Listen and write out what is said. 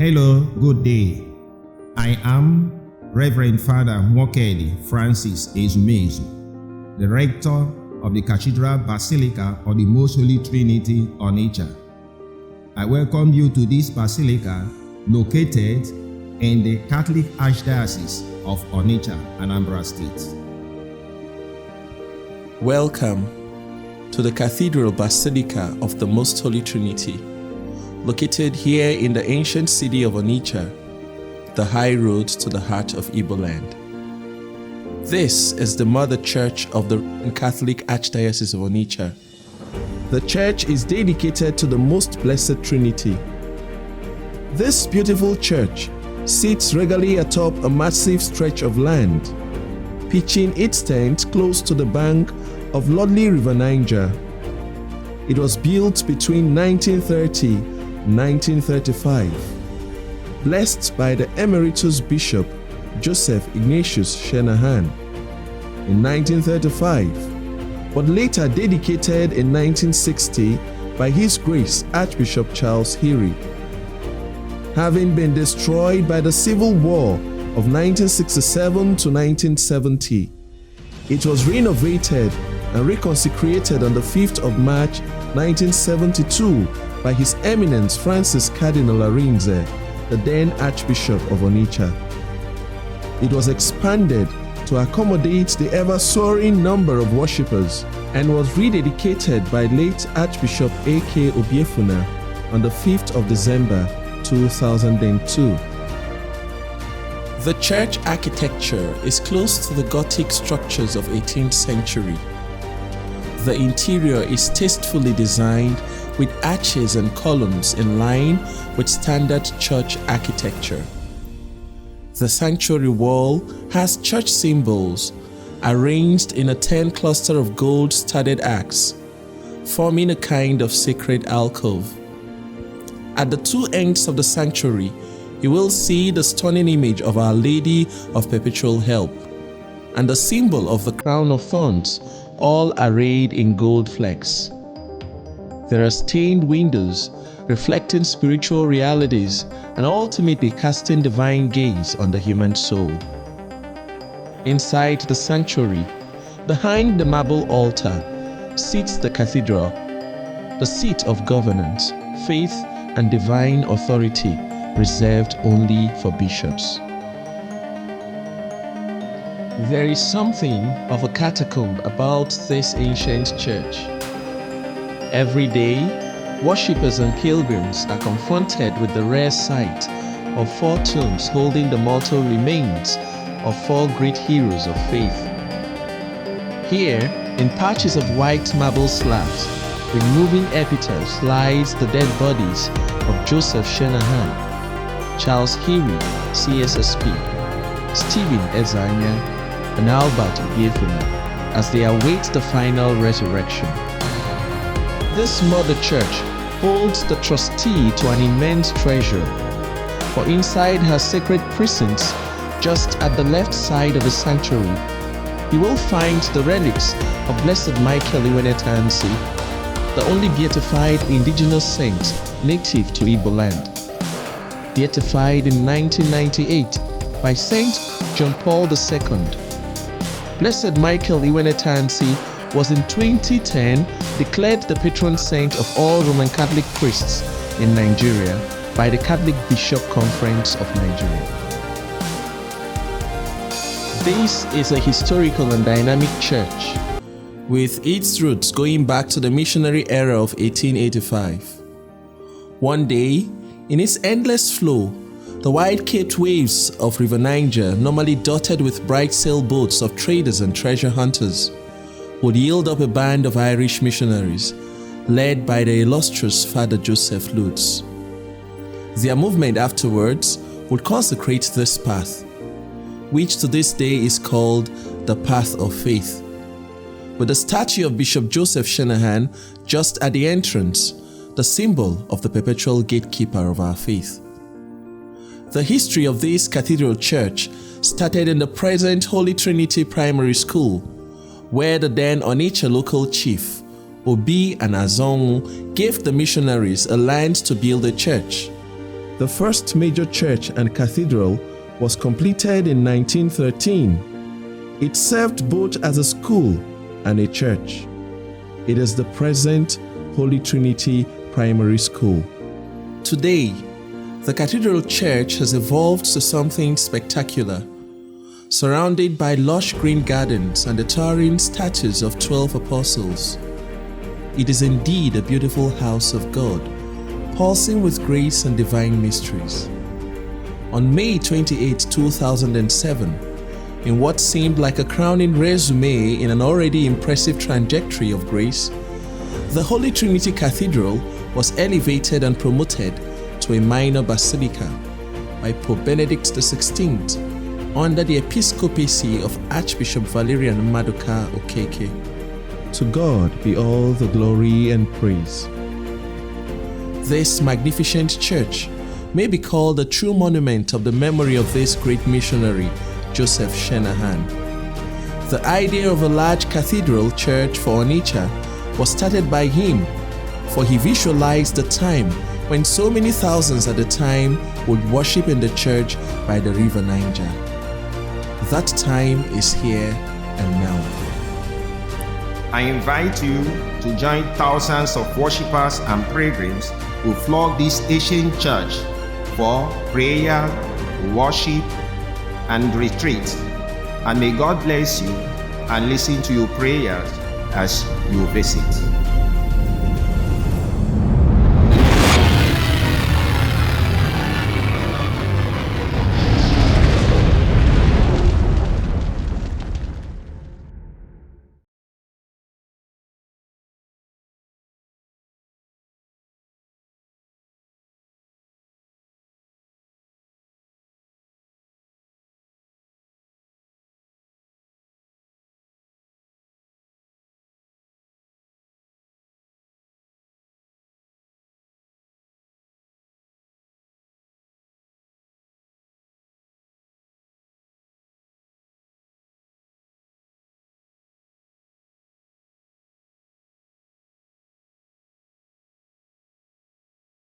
Hello, good day. I am Reverend Father Mokeli Francis Ezumezu, the rector of the Cathedral Basilica of the Most Holy Trinity, Onitsha. I welcome you to this basilica located in the Catholic Archdiocese of Onitsha, Anambra State. Welcome to the Cathedral Basilica of the Most Holy Trinity, located here in the ancient city of Onitsha, the high road to the heart of Igbo land. This is the mother church of the Catholic Archdiocese of Onitsha. The church is dedicated to the Most Blessed Trinity. This beautiful church sits regally atop a massive stretch of land, pitching its tent close to the bank of lovely River Niger. It was built between 1930 and 1935, blessed by the Emeritus Bishop Joseph Ignatius Shenahan in 1935, but later dedicated in 1960 by His Grace Archbishop Charles Hiri. Having been destroyed by the Civil War of 1967 to 1970, it was renovated and reconsecrated on the 5th of March 1972 by His Eminence Francis Cardinal Arinze, the then Archbishop of Onitsha. It was expanded to accommodate the ever-soaring number of worshippers and was rededicated by late Archbishop A.K. Obiefuna on the 5th of December 2002. The church architecture is close to the Gothic structures of 18th century. The interior is tastefully designed with arches and columns in line with standard church architecture. The sanctuary wall has church symbols arranged in a 10 cluster of gold-studded arcs, forming a kind of sacred alcove. At the two ends of the sanctuary, you will see the stunning image of Our Lady of Perpetual Help and the symbol of the crown of thorns, all arrayed in gold flecks. There are stained windows reflecting spiritual realities and ultimately casting divine gaze on the human soul. Inside the sanctuary, behind the marble altar, sits the cathedral, the seat of governance, faith, and divine authority reserved only for bishops. There is something of a catacomb about this ancient church. Every day, worshippers and pilgrims are confronted with the rare sight of 4 tombs holding the mortal remains of 4 great heroes of faith. Here, in patches of white marble slabs, with moving epitaphs, lies the dead bodies of Joseph Shenahan, Charles Hiri, CSSP, Stephen Ezanya, and Albert Obiefuna, as they await the final resurrection. This mother church holds the trustee to an immense treasure, for inside her sacred precincts, just at the left side of the sanctuary, you will find the relics of Blessed Michael Iwenetansi, the only beatified indigenous saint native to Igbo land, beatified in 1998 by Saint John Paul II. Blessed Michael Iwenetansi was in 2010 declared the patron saint of all Roman Catholic priests in Nigeria by the Catholic Bishop Conference of Nigeria. This is a historical and dynamic church, with its roots going back to the missionary era of 1885. One day, in its endless flow, the wide-capped waves of River Niger, normally dotted with bright sailboats of traders and treasure hunters, would yield up a band of Irish missionaries, led by the illustrious Father Joseph Lutz. Their movement afterwards would consecrate this path, which to this day is called the Path of Faith, with the statue of Bishop Joseph Shenahan just at the entrance, the symbol of the perpetual gatekeeper of our faith. The history of this cathedral church started in the present Holy Trinity Primary School, where the then Onitsha local chief, Obi and Azonwu, gave the missionaries a land to build a church. The first major church and cathedral was completed in 1913. It served both as a school and a church. It is the present Holy Trinity Primary School. Today, the cathedral church has evolved to something spectacular, surrounded by lush green gardens and the towering statues of 12 apostles. It is indeed a beautiful house of God, pulsing with grace and divine mysteries. On May 28, 2007, in what seemed like a crowning resume in an already impressive trajectory of grace, the Holy Trinity Cathedral was elevated and promoted to a minor basilica by Pope Benedict XVI under the episcopacy of Archbishop Valerian Maduka Okeke. To God be all the glory and praise. This magnificent church may be called a true monument of the memory of this great missionary, Joseph Shenahan. The idea of a large cathedral church for Onitsha was started by him, for he visualized the time when so many thousands at a time would worship in the church by the river Niger. That time is here and now. I invite you to join thousands of worshippers and pilgrims who flock this ancient church for prayer, worship, and retreat. And may God bless you and listen to your prayers as you visit.